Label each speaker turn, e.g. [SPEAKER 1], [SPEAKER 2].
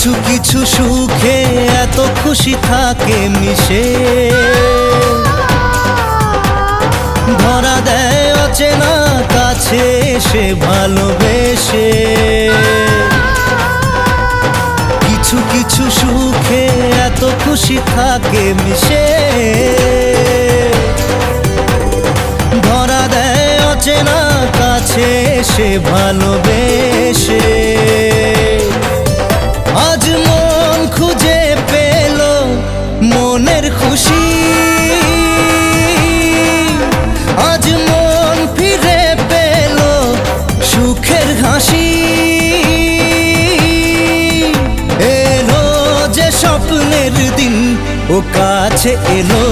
[SPEAKER 1] কিছু কিছু সুখে এত খুশি থাকে মিশে, ধরা দেয় অচেনা কাছে এসে ভালোবেসে। কিছু কিছু সুখে এত খুশি থাকে মিশে, ধরা দেয় অচেনা কাছে এসে ভালোবেসে। আজ মন খুঁজে পেল মনের খুশি, আজ মন ফিরে পেল সুখের হাসি। এলো যে স্বপ্নের দিন ও কাছে এলো,